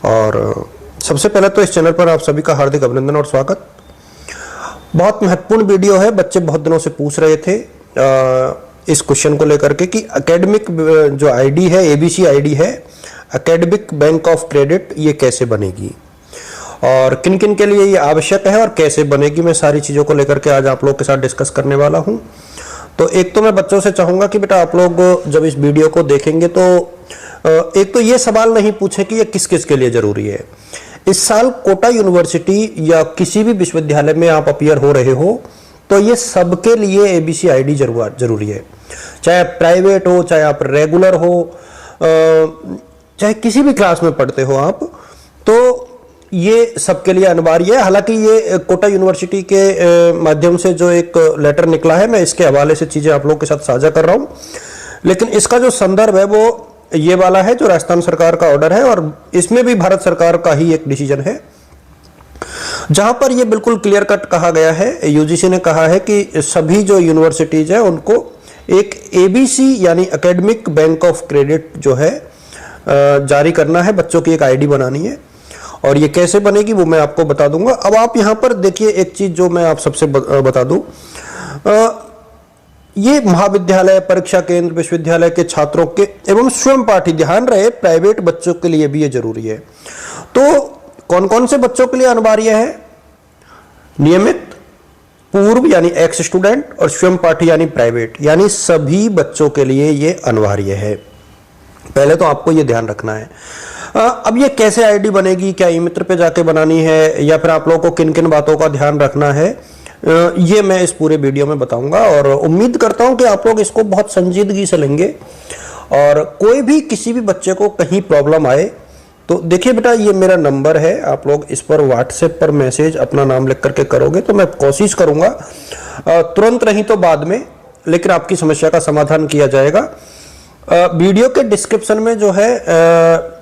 और सबसे पहले तो इस चैनल पर आप सभी का हार्दिक अभिनंदन और स्वागत। बहुत महत्वपूर्ण वीडियो है। बच्चे बहुत दिनों से पूछ रहे थे इस क्वेश्चन को लेकर के कि एकेडमिक जो आईडी है, एबीसी आईडी है, एकेडमिक बैंक ऑफ क्रेडिट, ये कैसे बनेगी और किन किन के लिए ये आवश्यक है और कैसे बनेगी। मैं सारी चीज़ों को लेकर के आज आप लोग के साथ डिस्कस करने वाला हूँ। तो एक तो मैं बच्चों से चाहूँगा कि बेटा आप लोग जब इस वीडियो को देखेंगे तो एक तो ये सवाल नहीं पूछे कि ये किस किस के लिए ज़रूरी है। इस साल कोटा यूनिवर्सिटी या किसी भी विश्वविद्यालय में आप अपीयर हो रहे हो तो ये सबके लिए एबीसी आईडी जरूरी है, चाहे प्राइवेट हो, चाहे आप रेगुलर हो, चाहे किसी भी क्लास में पढ़ते हो आप, तो ये सबके लिए अनिवार्य है। हालांकि ये कोटा यूनिवर्सिटी के माध्यम से जो एक लेटर निकला है, मैं इसके हवाले से चीज़ें आप लोगों के साथ साझा कर रहा हूँ, लेकिन इसका जो संदर्भ है वो ये वाला है जो राजस्थान सरकार का ऑर्डर है और इसमें भी भारत सरकार का ही एक डिसीजन है, जहां पर ये बिल्कुल क्लियर कट कहा गया है। यूजीसी ने कहा है कि सभी जो यूनिवर्सिटीज है उनको एक एबीसी यानी एकेडमिक बैंक ऑफ क्रेडिट जो है जारी करना है, बच्चों की एक आईडी बनानी है। और ये कैसे बनेगी वो मैं आपको बता दूंगा। अब आप यहां पर देखिए एक चीज जो मैं आप सबसे बता दूं, ये महाविद्यालय, परीक्षा केंद्र, विश्वविद्यालय के छात्रों के एवं स्वयं पाठी, ध्यान रहे प्राइवेट बच्चों के लिए भी ये जरूरी है। तो कौन कौन से बच्चों के लिए अनिवार्य है? नियमित, पूर्व यानी एक्स स्टूडेंट और स्वयं पाठी यानी प्राइवेट, यानी सभी बच्चों के लिए ये अनिवार्य है। पहले तो आपको ये ध्यान रखना है। अब ये कैसे आईडी बनेगी, क्या ई मित्र पे जाके बनानी है या फिर आप लोगों को किन किन बातों का ध्यान रखना है, ये मैं इस पूरे वीडियो में बताऊंगा और उम्मीद करता हूं कि आप लोग इसको बहुत संजीदगी से लेंगे। और कोई भी किसी भी बच्चे को कहीं प्रॉब्लम आए तो देखिए बेटा, ये मेरा नंबर है, आप लोग इस पर व्हाट्सएप पर मैसेज अपना नाम लिख करके करोगे तो मैं कोशिश करूंगा तुरंत नहीं तो बाद में, लेकिन आपकी समस्या का समाधान किया जाएगा। वीडियो के डिस्क्रिप्शन में जो है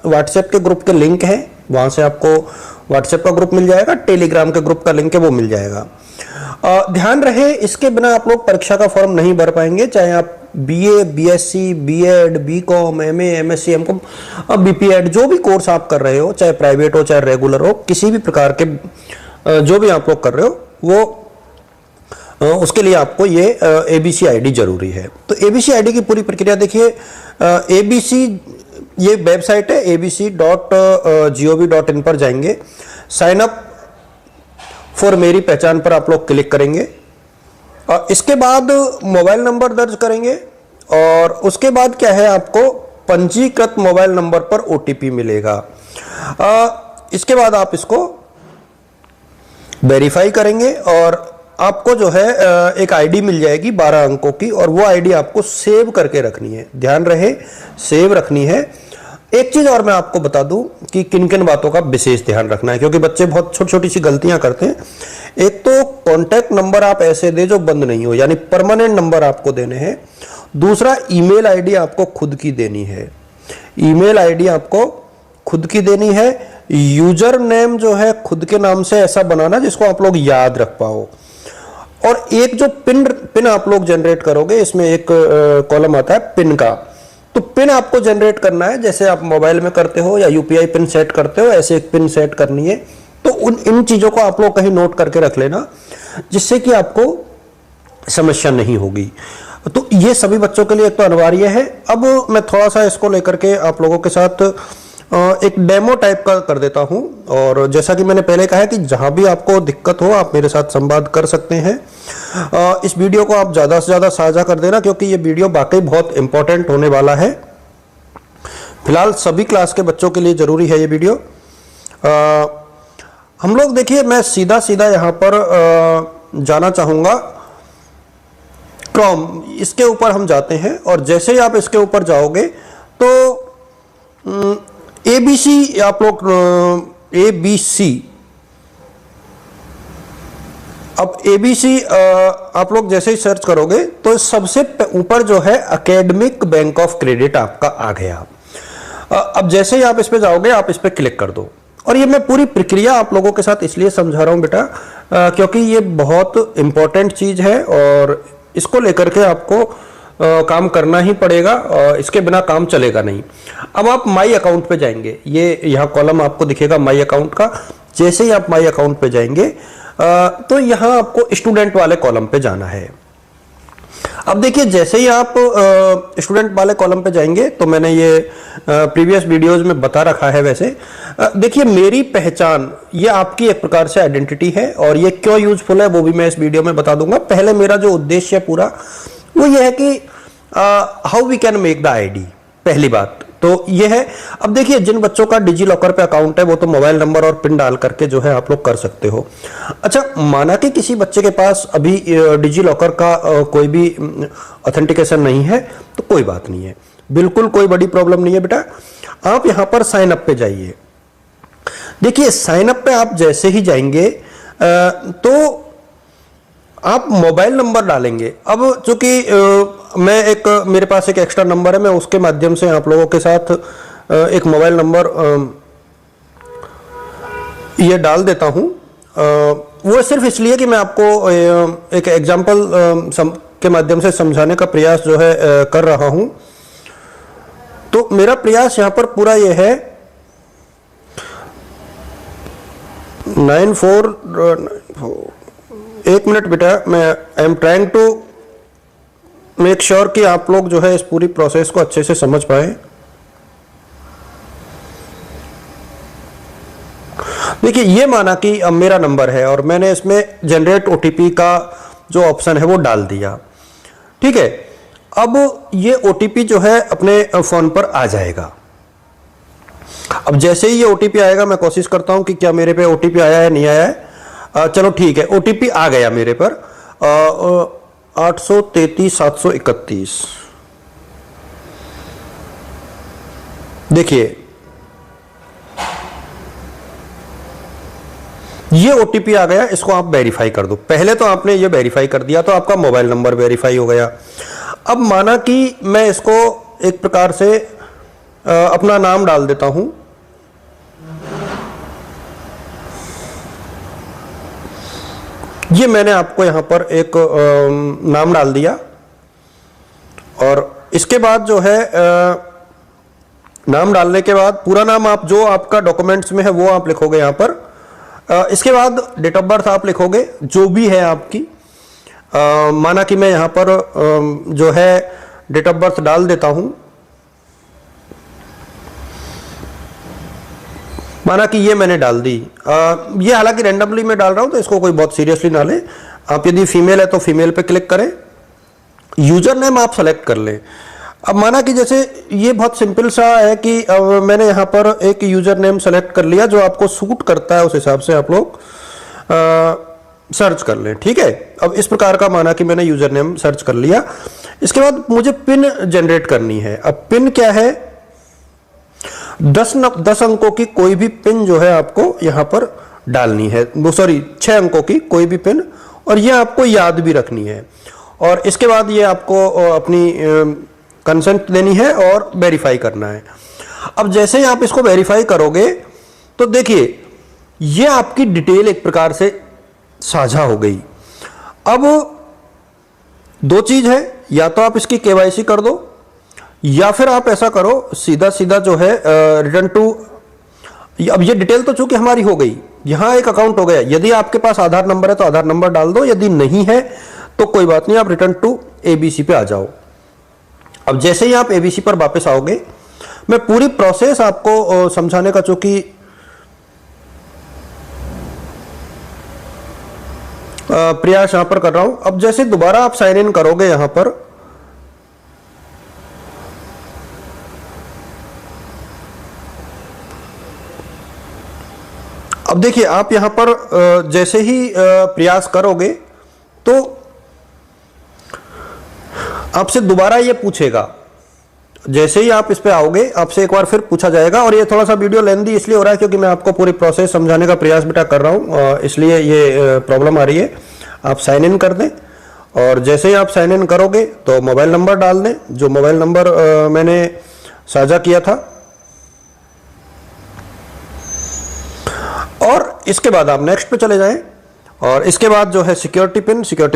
व्हाट्सएप के ग्रुप के लिंक है, वहां से आपको व्हाट्सएप का ग्रुप मिल जाएगा, टेलीग्राम के ग्रुप का लिंक है वो मिल जाएगा। ध्यान रहे इसके बिना आप लोग परीक्षा का फॉर्म नहीं भर पाएंगे, चाहे आप BA, BSc, BEd, BCom, MA, MSc, MCom, BPEd, जो भी कोर्स आप कर रहे हो, चाहे प्राइवेट हो चाहे रेगुलर हो, किसी भी प्रकार के जो भी आप लोग कर रहे हो वो उसके लिए आपको ये एबीसी आईडी जरूरी है। तो एबीसी आईडी की पूरी प्रक्रिया देखिए, एबीसी ये वेबसाइट है abc.gov.in पर जाएंगे, साइन अप फॉर मेरी पहचान पर आप लोग क्लिक करेंगे और इसके बाद मोबाइल नंबर दर्ज करेंगे और उसके बाद क्या है, आपको पंजीकृत मोबाइल नंबर पर ओटीपी मिलेगा। इसके बाद आप इसको वेरीफाई करेंगे और आपको जो है एक आईडी मिल जाएगी 12 अंकों की और वो आईडी आपको सेव करके रखनी है। ध्यान रहे सेव रखनी है। एक चीज और मैं आपको बता दूं कि किन किन बातों का विशेष ध्यान रखना है, क्योंकि बच्चे बहुत छोटी छोटी सी गलतियां करते हैं। एक तो कॉन्टैक्ट नंबर आप ऐसे दे जो बंद नहीं हो, यानी परमानेंट नंबर आपको देने हैं। दूसरा, ईमेल आईडी आपको खुद की देनी है, ईमेल आईडी आपको खुद की देनी है। यूजर नेम जो है खुद के नाम से ऐसा बनाना जिसको आप लोग याद रख पाओ। और एक जो पिन आप लोग जनरेट करोगे, इसमें एक कॉलम आता है पिन का, तो पिन आपको जनरेट करना है जैसे आप मोबाइल में करते हो या यूपीआई पिन सेट करते हो, ऐसे एक पिन सेट करनी है। तो इन चीजों को आप लोग कहीं नोट करके रख लेना जिससे कि आपको समस्या नहीं होगी। तो ये सभी बच्चों के लिए एक तो अनिवार्य है। अब मैं थोड़ा सा इसको लेकर के आप लोगों के साथ एक डेमो टाइप का कर देता हूं और जैसा कि मैंने पहले कहा है कि जहां भी आपको दिक्कत हो आप मेरे साथ संवाद कर सकते हैं। इस वीडियो को आप ज़्यादा से ज़्यादा साझा कर देना, क्योंकि ये वीडियो वाकई बहुत इंपॉर्टेंट होने वाला है। फिलहाल सभी क्लास के बच्चों के लिए ज़रूरी है ये वीडियो। हम लोग देखिए, मैं सीधा सीधा यहाँ पर जाना चाहूँगा क्रोम, इसके ऊपर हम जाते हैं और जैसे ही आप इसके ऊपर जाओगे तो एबीसी आप लोग एबीसी, अब एबीसी आप लोग जैसे ही सर्च करोगे तो सबसे ऊपर जो है एकेडमिक बैंक ऑफ क्रेडिट आपका आ गया। अब जैसे ही आप इस पे जाओगे आप इस पे क्लिक कर दो। और ये मैं पूरी प्रक्रिया आप लोगों के साथ इसलिए समझा रहा हूं बेटा क्योंकि ये बहुत इंपॉर्टेंट चीज है और इसको लेकर के आपको काम करना ही पड़ेगा, इसके बिना काम चलेगा नहीं। अब आप माई अकाउंट पे जाएंगे, ये यहाँ कॉलम आपको दिखेगा माई अकाउंट का। जैसे ही आप माई अकाउंट पे जाएंगे तो यहाँ आपको स्टूडेंट वाले कॉलम पे जाना है। अब देखिए जैसे ही आप स्टूडेंट वाले कॉलम पे जाएंगे, तो मैंने ये प्रीवियस वीडियोस में बता रखा है। वैसे देखिए मेरी पहचान ये आपकी एक प्रकार से आइडेंटिटी है, और ये क्यों यूजफुल है वो भी मैं इस वीडियो में बता दूंगा। पहले मेरा जो उद्देश्य है पूरा वो ये है कि how we can make the ID, पहली बात तो ये है। अब देखिए जिन बच्चों का डिजी लॉकर पे अकाउंट है वो तो मोबाइल नंबर और पिन डाल करके जो है आप लोग कर सकते हो। अच्छा, माना कि किसी बच्चे के पास अभी डिजी लॉकर का कोई भी ऑथेंटिकेशन नहीं है, तो कोई बात नहीं है, बिल्कुल कोई बड़ी प्रॉब्लम नहीं है बेटा। आप यहां पर साइन अप पे जाइए। देखिए साइन अप पे आप जैसे ही जाएंगे तो आप मोबाइल नंबर डालेंगे। अब चूंकि मेरे पास एक एक्स्ट्रा नंबर है, मैं उसके माध्यम से आप लोगों के साथ एक मोबाइल नंबर ये डाल देता हूं। वो सिर्फ इसलिए कि मैं आपको एक एग्जांपल के माध्यम से समझाने का प्रयास जो है कर रहा हूं। तो मेरा प्रयास यहां पर पूरा ये है 9494। एक मिनट बेटा, मैं I am trying to make sure कि आप लोग जो है इस पूरी प्रोसेस को अच्छे से समझ पाए। देखिए ये माना कि अब मेरा नंबर है और मैंने इसमें जनरेट ओटीपी का जो ऑप्शन है वो डाल दिया, ठीक है। अब ये ओटीपी जो है अपने फोन पर आ जाएगा। अब जैसे ही ये ओटीपी आएगा, मैं कोशिश करता हूं कि क्या मेरे पे ओटीपी आया है नहीं आया है। चलो ठीक है, ओटीपी आ गया मेरे पर 833-731। देखिए ये ओटीपी आ गया, इसको आप वेरीफाई कर दो। पहले तो आपने ये वेरीफाई कर दिया तो आपका मोबाइल नंबर वेरीफाई हो गया। अब माना कि मैं इसको एक प्रकार से अपना नाम डाल देता हूं। ये मैंने आपको यहां पर एक नाम डाल दिया, और इसके बाद जो है नाम डालने के बाद पूरा नाम आप जो आपका डॉक्यूमेंट्स में है वो आप लिखोगे यहां पर। इसके बाद डेट ऑफ बर्थ आप लिखोगे जो भी है आपकी। माना कि मैं यहां पर जो है डेट ऑफ बर्थ डाल देता हूं। माना कि ये मैंने डाल दी। ये हालांकि रैंडमली मैं डाल रहा हूं तो इसको कोई बहुत सीरियसली ना ले। आप यदि फीमेल है तो फीमेल पे क्लिक करें, यूजर नेम आप सेलेक्ट कर लें। अब माना कि जैसे ये बहुत सिंपल सा है कि मैंने यहाँ पर एक यूजर नेम सेलेक्ट कर लिया, जो आपको सूट करता है उस हिसाब से आप लोग सर्च कर लें, ठीक है। अब इस प्रकार का माना कि मैंने यूजर नेम सर्च कर लिया। इसके बाद मुझे पिन जनरेट करनी है। अब पिन क्या है, 10 अंकों की कोई भी पिन जो है आपको यहां पर डालनी है। वो सॉरी 6 अंकों की कोई भी पिन, और ये आपको याद भी रखनी है। और इसके बाद ये आपको अपनी कंसेंट देनी है और वेरीफाई करना है। अब जैसे ही आप इसको वेरीफाई करोगे तो देखिए ये आपकी डिटेल एक प्रकार से साझा हो गई। अब दो चीज है, या तो आप इसकी केवाईसी कर दो, या फिर आप ऐसा करो सीधा सीधा जो है रिटर्न टू। अब ये डिटेल तो चूंकि हमारी हो गई, यहां एक अकाउंट हो गया। यदि आपके पास आधार नंबर है तो आधार नंबर डाल दो, यदि नहीं है तो कोई बात नहीं, आप रिटर्न टू एबीसी पे आ जाओ। अब जैसे ही आप एबीसी पर वापस आओगे, मैं पूरी प्रोसेस आपको समझाने का चूंकि प्रयास यहां पर कर रहा हूं। अब जैसे दोबारा आप साइन इन करोगे यहां पर, अब देखिए आप यहां पर जैसे ही प्रयास करोगे तो आपसे दोबारा ये पूछेगा। जैसे ही आप इस पे आओगे आपसे एक बार फिर पूछा जाएगा, और ये थोड़ा सा वीडियो लेंथी इसलिए हो रहा है क्योंकि मैं आपको पूरी प्रोसेस समझाने का प्रयास बेटा कर रहा हूं, इसलिए ये प्रॉब्लम आ रही है। आप साइन इन कर दें, और जैसे ही आप साइन इन करोगे तो मोबाइल नंबर डाल दें, जो मोबाइल नंबर मैंने साझा किया था, और इसके बाद आप नेक्स्ट पे चले जाएं। और इसके बाद जो है सिक्योरिटी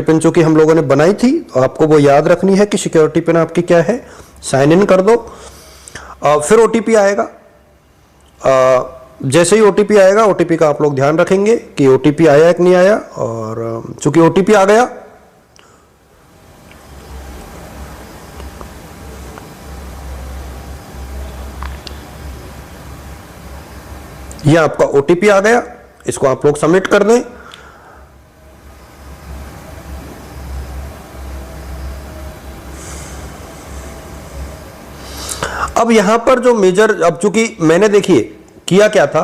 पिन चूंकि हम लोगों ने बनाई थी, आपको वो याद रखनी है कि सिक्योरिटी पिन आपकी क्या है। साइन इन कर दो। फिर ओटीपी आएगा। जैसे ही ओटीपी आएगा, ओटीपी का आप लोग ध्यान रखेंगे कि ओटीपी आया कि नहीं आया। और चूंकि ओटीपी आ गया, ये आपका ओटीपी आ गया, इसको आप लोग सबमिट कर दें। अब यहां पर जो मेजर, अब चूंकि मैंने देखिए किया क्या था,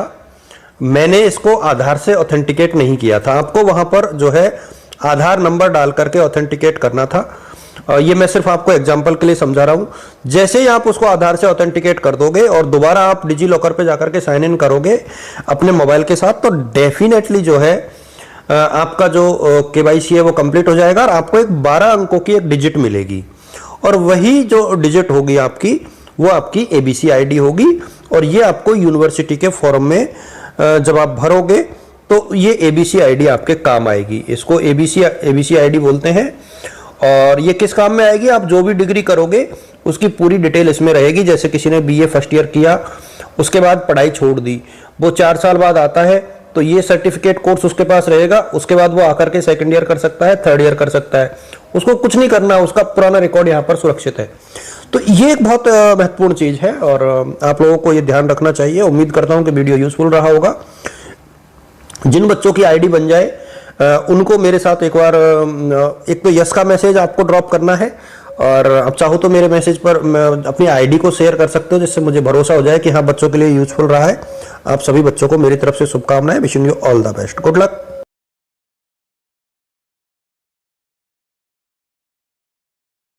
मैंने इसको आधार से ऑथेंटिकेट नहीं किया था। आपको वहां पर जो है आधार नंबर डाल करके ऑथेंटिकेट करना था। ये मैं सिर्फ आपको एग्जांपल के लिए समझा रहा हूं। जैसे ही आप उसको आधार से ऑथेंटिकेट कर दोगे और दोबारा आप डिजी लॉकर पे जाकर के साइन इन करोगे अपने मोबाइल के साथ, तो डेफिनेटली जो है आपका जो केवाईसी है वो कंप्लीट हो जाएगा और आपको एक 12 अंकों की एक डिजिट मिलेगी। और वही जो डिजिट होगी आपकी, वो आपकी एबीसी आईडी होगी। और ये आपको यूनिवर्सिटी के फॉर्म में जब आप भरोगे तो ये एबीसी आईडी आपके काम आएगी। इसको एबीसी आईडी बोलते हैं। और ये किस काम में आएगी, आप जो भी डिग्री करोगे उसकी पूरी डिटेल इसमें रहेगी। जैसे किसी ने बीए फर्स्ट ईयर किया, उसके बाद पढ़ाई छोड़ दी, वो 4 साल बाद आता है, तो ये सर्टिफिकेट कोर्स उसके पास रहेगा। उसके बाद वो आकर के सेकंड ईयर कर सकता है, थर्ड ईयर कर सकता है, उसको कुछ नहीं करना, उसका पुराना रिकॉर्ड यहाँ पर सुरक्षित है। तो ये एक बहुत महत्वपूर्ण चीज है और आप लोगों को ये ध्यान रखना चाहिए। उम्मीद करता हूं कि वीडियो यूजफुल रहा होगा। जिन बच्चों की आईडी बन जाए उनको मेरे साथ एक बार एक तो यस का मैसेज आपको ड्रॉप करना है, और आप चाहो तो मेरे मैसेज पर अपनी आईडी को शेयर कर सकते हो, जिससे मुझे भरोसा हो जाए कि हाँ बच्चों के लिए यूजफुल रहा है। आप सभी बच्चों को मेरी तरफ से शुभकामनाएं। Wishing you all the best. Good luck.